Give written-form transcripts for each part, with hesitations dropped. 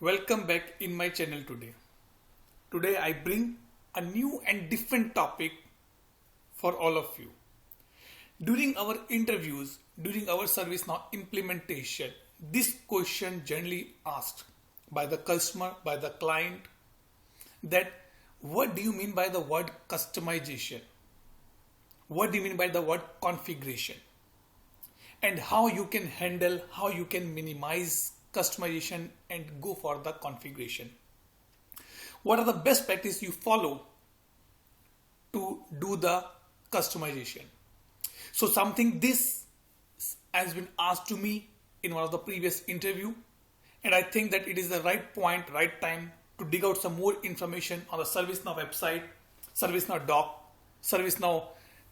Welcome back in my channel today. Today I bring a new and different topic for all of you. During our interviews, during our ServiceNow implementation, this question generally asked by the customer, by the client, that what do you mean by the word customization? What do you mean by the word configuration? And how you can handle, how you can minimize customization and go for the configuration. What are the best practices you follow to do the customization? So something this has been asked to me in one of the previous interview, and I think that it is the right point, right time to dig out some more information on the ServiceNow website, ServiceNow doc, ServiceNow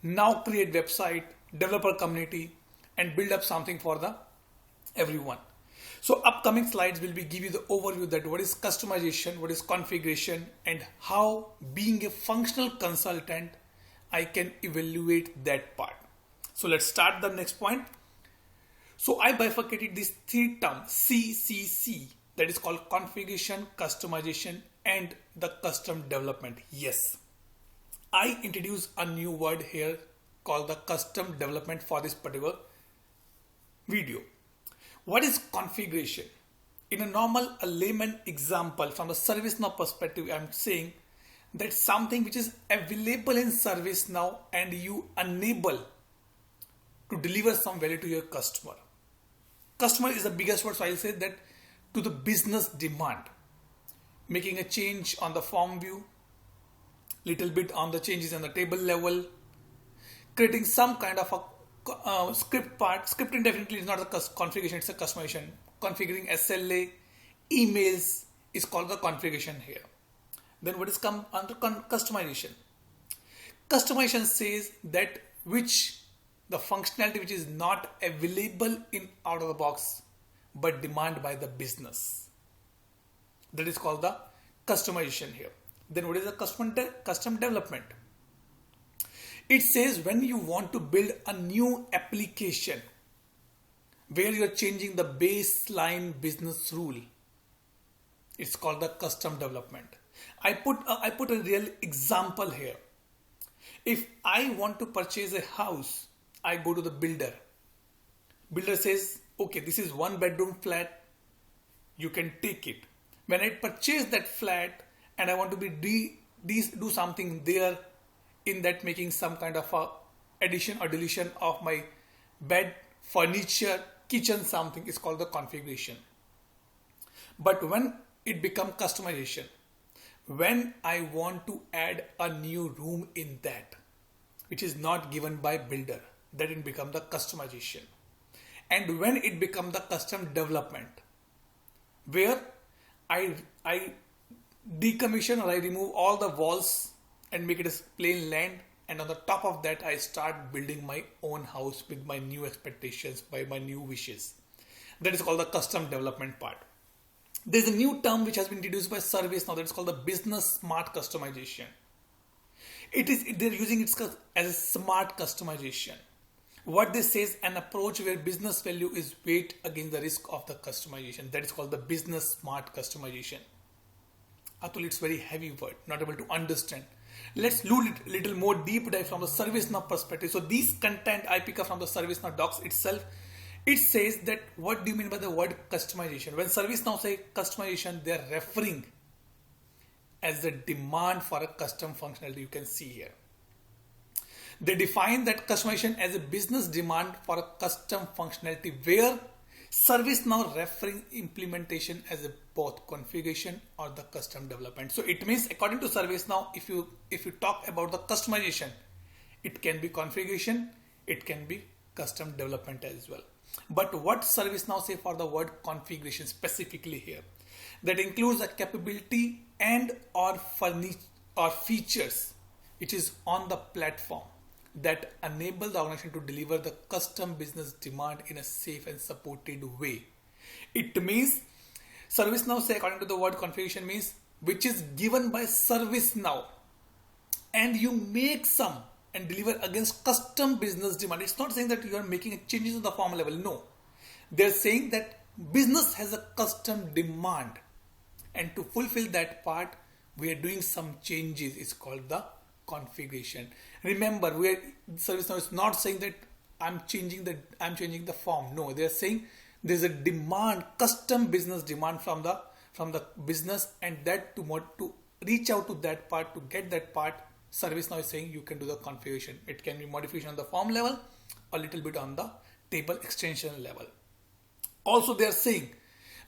now create website, developer community, and build up something for the everyone. So upcoming slides will be give you the overview that what is customization, what is configuration, and how being a functional consultant, I can evaluate that part. So let's start the next point. So I bifurcated these three terms, CCC, that is called configuration, customization, and the custom development. Yes, I introduced a new word here called the custom development for this particular video. What is configuration? In a layman example from the ServiceNow perspective, I'm saying that something which is available in ServiceNow and you enable to deliver some value to your customer. Customer is the biggest word, so I'll say that to the business demand. Making a change on the form view, little bit on the changes on the table level, creating some kind of a script part. Scripting definitely is not a configuration, it's a customization. Configuring SLA, emails is called the configuration here. Then what is come under customization? Customization says that the functionality which is not available in out of the box but demand by the business. That is called the customization here. Then what is the custom development? It says when you want to build a new application where you're changing the baseline business rule, it's called the custom development. I put a real example here. If I want to purchase a house, I go to the builder. Builder says, okay, this is 1-bedroom flat, you can take it. When I purchase that flat and I want to do something there, in that making some kind of a addition or deletion of my bed, furniture, kitchen, something is called the configuration. But when it becomes customization, when I want to add a new room in that, which is not given by builder, that it become the customization. And when it become the custom development, where I decommission or I remove all the walls and make it as plain land, and on the top of that I start building my own house with my new expectations, by my new wishes. That is called the custom development part. There's a new term which has been introduced by ServiceNow that is called the business smart customization. They're using it as a smart customization. What this says, an approach where business value is weighed against the risk of the customization. That is called the business smart customization. Atul, it's very heavy word, not able to understand. Let's look a little more deep dive from the ServiceNow perspective. So these content I pick up from the ServiceNow docs itself. It says that what do you mean by the word customization? When ServiceNow say customization, they are referring as the demand for a custom functionality. You can see here. They define that customization as a business demand for a custom functionality where ServiceNow referring implementation as a both configuration or the custom development. So it means according to ServiceNow, if you talk about the customization, it can be configuration, it can be custom development as well. But what ServiceNow say for the word configuration specifically here? That includes a capability and or features which is on the platform that enable the organization to deliver the custom business demand in a safe and supported way. It means ServiceNow say according to the word configuration means which is given by ServiceNow and you make some and deliver against custom business demand. It's not saying that you are making changes on the form level. No, they're saying that business has a custom demand And to fulfill that part, we are doing some changes. It's called the configuration. Remember, ServiceNow is not saying that I'm changing the form. No, they are saying there's a demand, custom business demand from the business, and that to reach out to that part, to get that part, ServiceNow is saying you can do the configuration. It can be modification on the form level, a little bit on the table extension level. Also, they are saying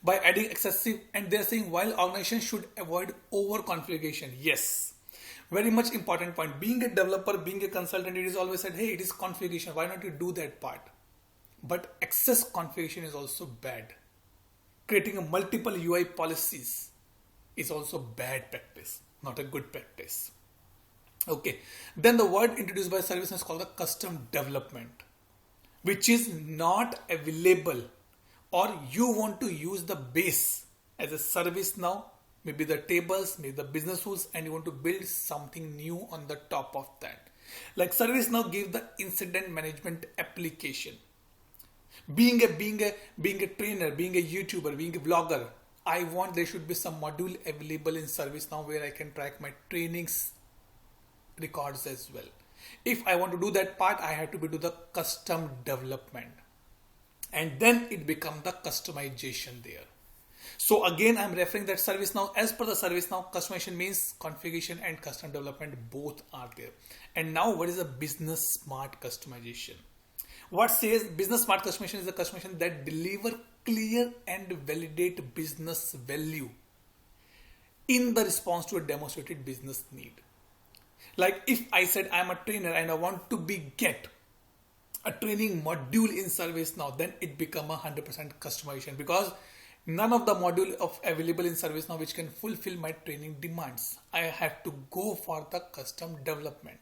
by adding excessive, and they are saying while organizations should avoid over configuration. Yes, very much important point. Being a developer, being a consultant, it is always said, hey, it is configuration. Why not you do that part? But excess configuration is also bad. Creating a multiple UI policies is also bad practice, not a good practice. Okay, then the word introduced by ServiceNow is called the custom development, which is not available, or you want to use the base as a ServiceNow, maybe the tables, maybe the business rules, and you want to build something new on the top of that. Like ServiceNow gave the incident management application. Being a trainer, being a YouTuber, being a vlogger, I want there should be some module available in ServiceNow where I can track my trainings records as well. If I want to do that part, I have to do the custom development, and then it becomes the customization there. So again, I'm referring that ServiceNow, as per the ServiceNow, customization means configuration and custom development both are there. And now, what is a business smart customization? What says business smart customization is a customization that deliver clear and validate business value in the response to a demonstrated business need. Like if I said I'm a trainer and I want to get a training module in ServiceNow, then it become 100% customization, because none of the module of available in ServiceNow which can fulfill my training demands. I have to go for the custom development,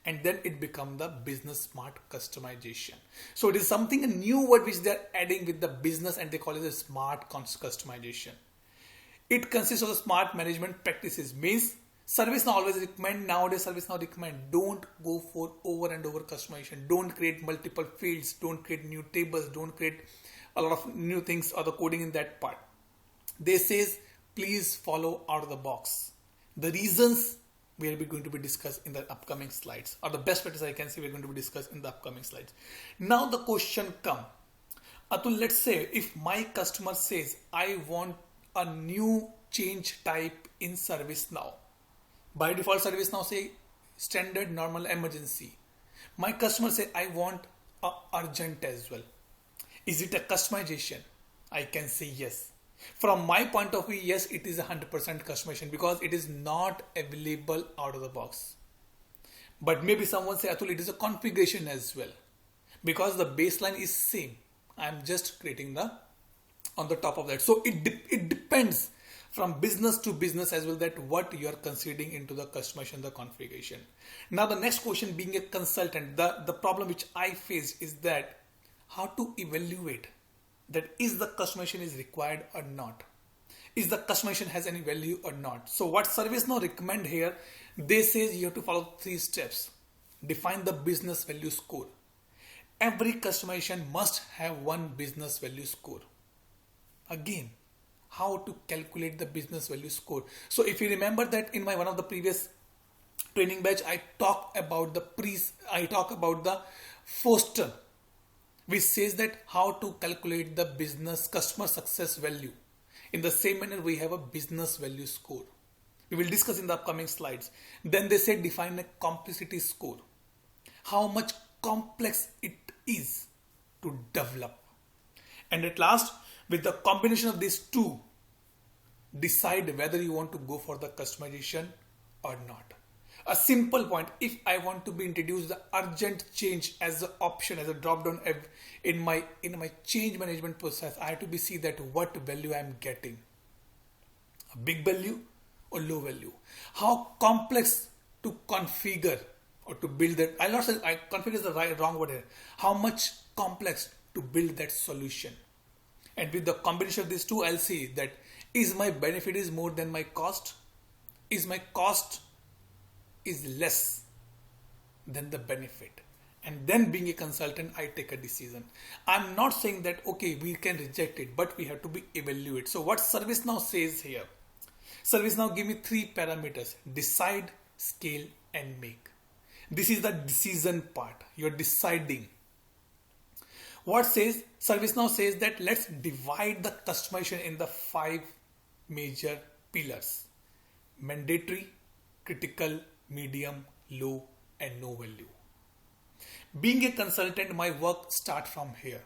and then it become the business smart customization. So it is something, a new word which they are adding with the business, and they call it a smart customization. It consists of the smart management practices. Means ServiceNow always recommend, nowadays ServiceNow recommend, don't go for over and over customization. Don't create multiple fields. Don't create new tables. Don't create a lot of new things or the coding in that part. They says, please follow out of the box. The reasons we are going to be discussed in the upcoming slides, or the best practice I can say we're going to be discussed in the upcoming slides. Now the question come, Atul, let's say if my customer says, I want a new change type in ServiceNow. By default, ServiceNow say standard, normal, emergency. My customer say, I want a urgent as well. Is it a customization? I can say yes. From my point of view, yes, it is 100% customization, because it is not available out of the box. But maybe someone say, Atul, it is a configuration as well, because the baseline is same. I'm just creating on the top of that. So it depends from business to business as well, that what you are considering into the customization, the configuration. Now the next question, being a consultant, the problem which I face is that how to evaluate that is the customization is required or not. Is the customization has any value or not? So what ServiceNow recommend here, they say you have to follow 3 steps. Define the business value score. Every customization must have one business value score. Again, how to calculate the business value score? So if you remember that in one of the previous training batch, I talk about the Foster, which says that how to calculate the business customer success value. In the same manner, we have a business value score. We will discuss in the upcoming slides. Then they said define a complexity score. How much complex it is to develop. And at last, with the combination of these two, decide whether you want to go for the customization or not. A simple point, if I want to be introduced the urgent change as an option, as a drop down in my change management process, I have to see that what value I am getting. A big value or low value. How complex to configure or to build that. I'll not say configure is the wrong word here. How much complex to build that solution. And with the combination of these two, I'll see that is my benefit is more than my cost? Is my cost is less than the benefit? And then being a consultant, I take a decision. I'm not saying that, okay, we can reject it, but we have to be evaluate. So what ServiceNow says here, ServiceNow give me 3 parameters: decide, scale, and make. This is the decision part. You're deciding. What says ServiceNow says that let's divide the customization in the 5 major pillars: mandatory, critical, medium, low, and no value. Being a consultant, my work starts from here.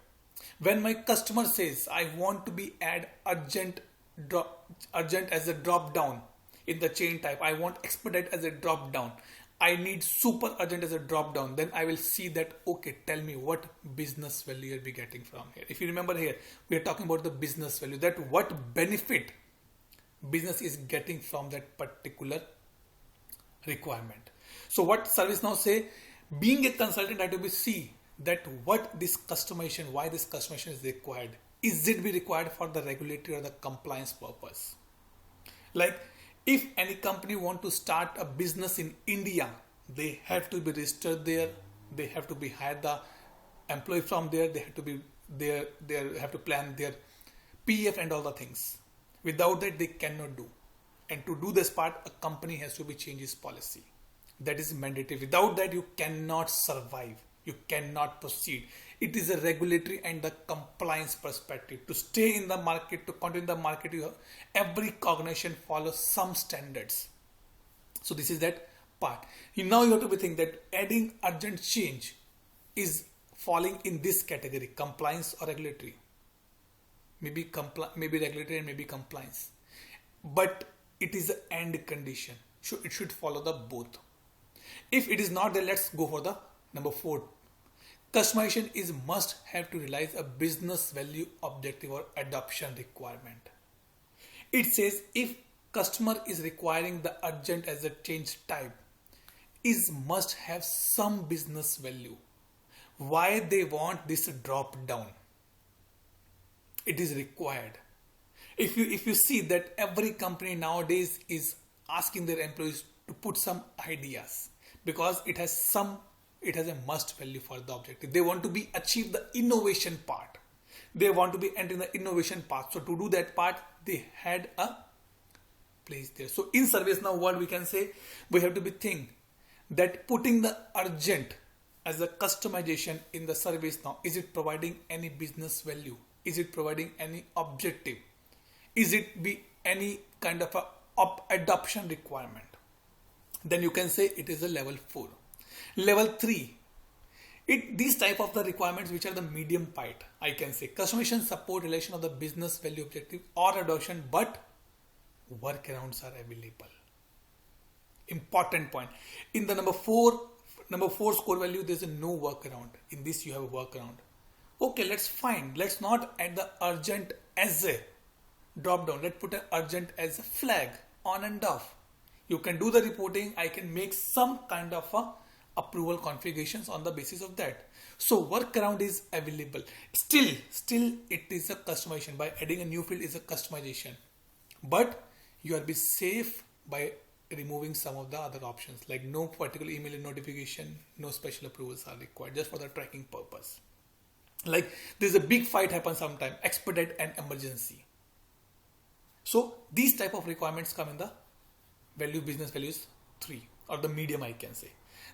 When my customer says I want to be add urgent as a drop down in the chain type, I want expedite as a drop down, I need super urgent as a drop down, then I will see that, okay, tell me what business value you'll be getting from here. If you remember here, we are talking about the business value, that what benefit business is getting from that particular requirement. So what ServiceNow say, being a consultant, I have to be see that what this customization, why this customization is required. Is it be required for the regulatory or the compliance purpose? Like if any company want to start a business in India, they have to be registered there. They have to be hired the employee from there. They have to be there. They have to plan their PF and all the things. Without that, they cannot do. And to do this part, a company has to be change its policy. That is mandatory. Without that, you cannot survive. You cannot proceed. It is a regulatory and the compliance perspective. To stay in the market, to continue in the market, every organization follows some standards. So this is that part. Now you have to be thinking that adding urgent change is falling in this category, compliance or regulatory. Maybe regulatory and maybe compliance. But it is an end condition. So it should follow the both. If it is not there, let's go for the number 4. Customization is must have to realize a business value objective or adoption requirement. It says if customer is requiring the urgent as a change type, is must have some business value. Why they want this drop down? It is required. If you see that every company nowadays is asking their employees to put some ideas because it has a must value for the objective. They want to be achieve the innovation part. They want to be entering the innovation part. So to do that part, they had a place there. So in ServiceNow world, we can say we have to be think that putting the urgent as a customization in the ServiceNow, is it providing any business value? Is it providing any objective? Is it be any kind of a adoption requirement? Then you can say it is a level 4. Level 3, these type of the requirements which are the medium part, I can say customization support relation of the business value objective or adoption, but workarounds are available. Important point. In the number 4 score value, there's a no workaround. In this you have a workaround. Okay, let's find. Let's not add the urgent as a drop down. Let's put an urgent as a flag on and off. You can do the reporting. I can make some kind of a approval configurations on the basis of that. So workaround is available. Still it is a customization. By adding a new field is a customization. But you will be safe by removing some of the other options, like no particular email notification, no special approvals are required, just for the tracking purpose. Like there's a big fight happens sometime, expedite and emergency. So these type of requirements come in the business values 3 or the medium, I can say.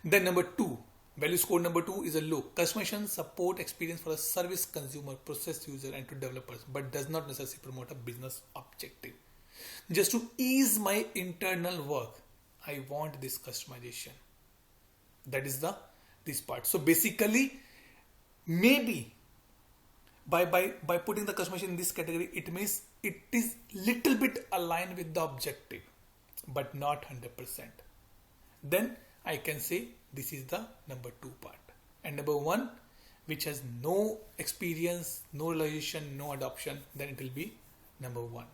Then number 2, value score number 2 is a low. Customization support experience for a service consumer, process user and to developers, but does not necessarily promote a business objective. Just to ease my internal work, I want this customization. That is this part. So basically, maybe by putting the customization in this category, it means it is little bit aligned with the objective, but not 100%. Then I can say this is the number 2 part. And number 1, which has no experience, no realization, no adoption, then it will be number 1.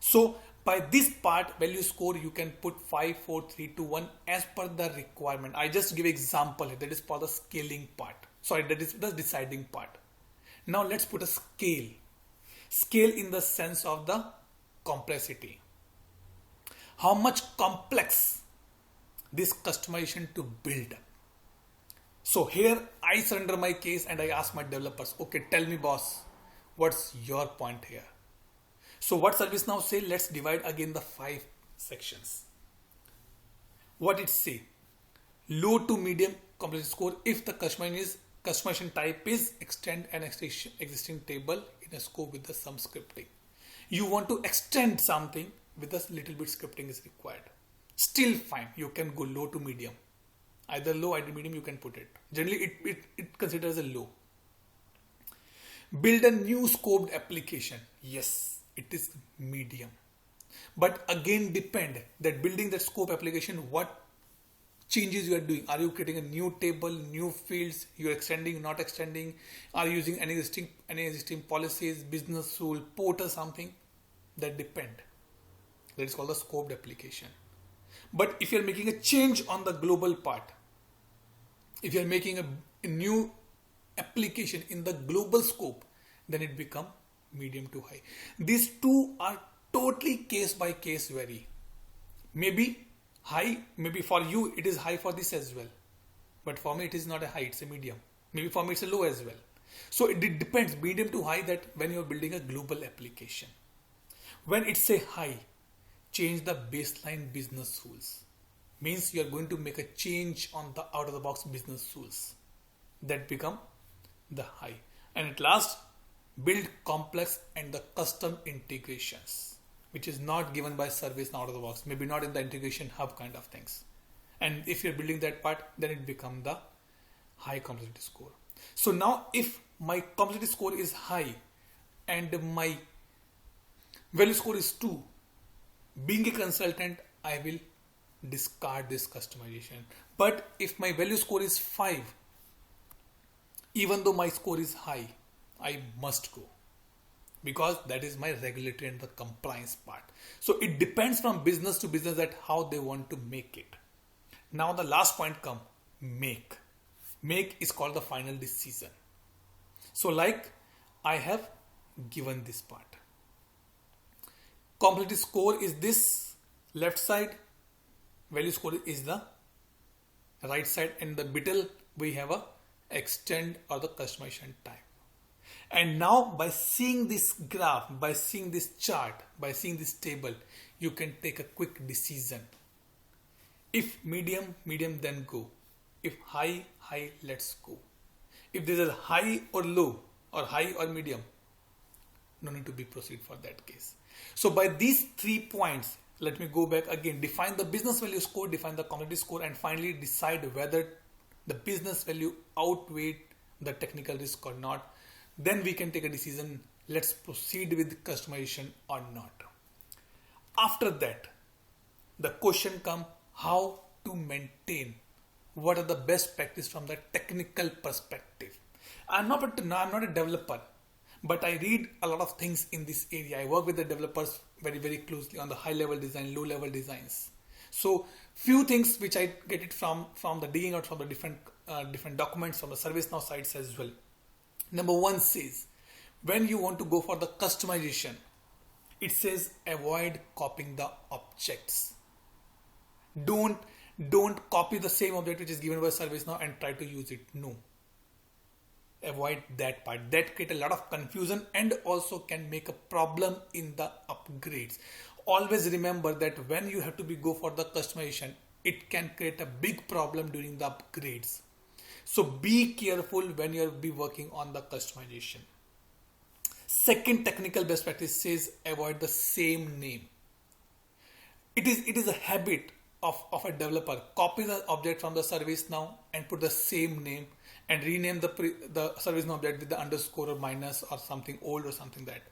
So by this part, value score, you can put 5, 4, 3, 2, 1 as per the requirement. I just give example here. That is for the scaling part. Sorry, that is the deciding part. Now let's put a scale. Scale in the sense of the complexity. How much complex this customization to build. So here I surrender my case and I ask my developers, okay, tell me boss, what's your point here? So what ServiceNow say? Let's divide again the 5 sections. What it say? Low to medium complexity score if the customization type is extend an existing table in a scope with some scripting. You want to extend something with a little bit scripting is required. Still fine. You can go low to medium. Either low, either medium, you can put it. Generally, it considers a low. Build a new scoped application. Yes, it is medium. But again, depend that building that scope application, what changes you are doing. Are you creating a new table, new fields? You are extending, not extending? Are you using any existing policies, business rule, port or something? That depend. That is called the scoped application. But if you are making a change on the global part, if you are making a new application in the global scope, then it become medium to high. These two are totally case by case vary. Maybe high, maybe for you it is high for this as well. But for me it is not a high, it's a medium. Maybe for me it's a low as well. So it depends, medium to high, that when you are building a global application. When it's a high, change the baseline business rules. Means you are going to make a change on the out of the box business rules. That become the high. And at last, build complex and the custom integrations, which is not given by ServiceNow out of the box. Maybe not in the integration hub kind of things. And if you're building that part, then it becomes the high complexity score. So now if my complexity score is high and my value score is 2, being a consultant, I will discard this customization. But if my value score is 5, even though my score is high, I must go, because that is my regulatory and the compliance part. So it depends from business to business that how they want to make it. Now the last point come, make. Make is called the final decision. So like I have given this part. Complexity score is this left side, value score is the right side, and the middle we have a extend or the customization type. And now by seeing this graph, by seeing this chart, by seeing this table, you can take a quick decision. If medium, medium, then go. If high, high, let's go. If there is a high or low or high or medium, no need to be proceed for that case. So by these 3 points, let me go back again. Define the business value score, define the complexity score, and finally decide whether the business value outweighed the technical risk or not. Then we can take a decision, let's proceed with customization or not. After that, the question comes, how to maintain? What are the best practice from the technical perspective? I'm not a developer, but I read a lot of things in this area. I work with the developers very, very closely on the high level design, low level designs. So few things which I get it from the digging out from the different documents from the ServiceNow sites as well. Number 1 says, when you want to go for the customization, it says avoid copying the objects. Don't copy the same object which is given by ServiceNow and try to use it. No. Avoid that part. That creates a lot of confusion and also can make a problem in the upgrades. Always remember that when you have to go for the customization, it can create a big problem during the upgrades. So be careful when you be working on the customization. Second technical best practice says avoid the same name. It is a habit of a developer. Copy the object from the ServiceNow and put the same name and rename the ServiceNow object with the underscore or minus or something old or something that.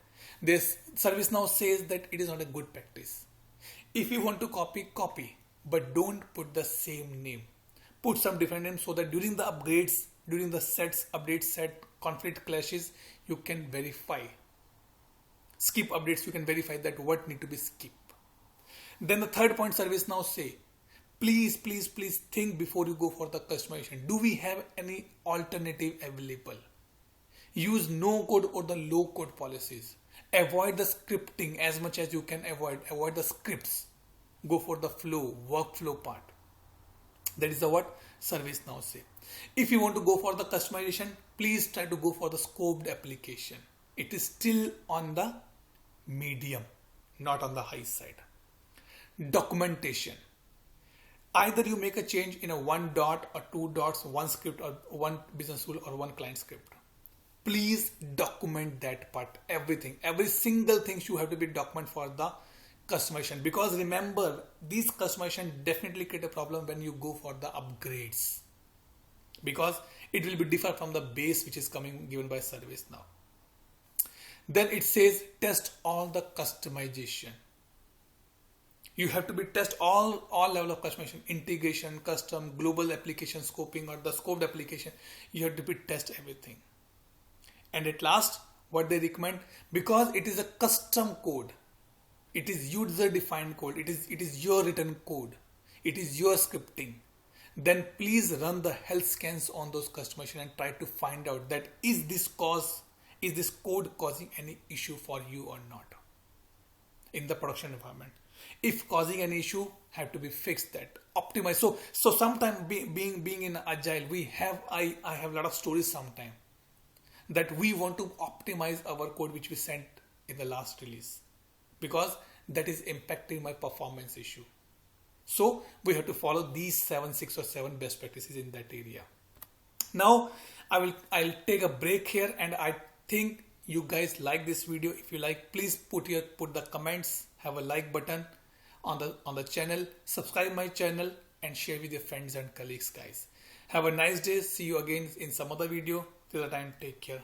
This ServiceNow says that it is not a good practice. If you want to copy, but don't put the same name. Put some different name so that during the upgrades, during the update set, conflict clashes, you can verify. Skip updates, you can verify that what need to be skipped. Then the third point, ServiceNow say, please think before you go for the customization. Do we have any alternative available? Use no code or the low code policies. Avoid the scripting as much as you can avoid. Avoid the scripts. Go for the flow, workflow part. That is what ServiceNow say. If you want to go for the customization, please try to go for the scoped application. It is still on the medium, not on the high side. Documentation. Either you make a change in a 1 dot or 2 dots, one script or one business rule or one client script. Please document that part, everything. Every single thing you have to be document for the customization, because remember, these customization definitely create a problem when you go for the upgrades, because it will be different from the base which is given by ServiceNow. Then it says test all the customization. You have to be test all level of customization, integration, custom, global application scoping, or the scoped application. You have to be test everything. And at last, what they recommend, because it is a custom code, it is user defined code, it is your written code, it is your scripting, then please run the health scans on those customization and try to find out that is this code causing any issue for you or not in the production environment. If causing an issue, have to be fixed, that optimize. So sometimes being in agile, I have a lot of stories sometimes that we want to optimize our code which we sent in the last release, because that is impacting my performance issue. So we have to follow these 6 or 7 best practices in that area. Now I'll take a break here, and I think you guys like this video. If you like, please put the comments, have a like button on the channel, subscribe my channel, and share with your friends and colleagues, guys. Have a nice day. See you again in some other video. Till the time, take care.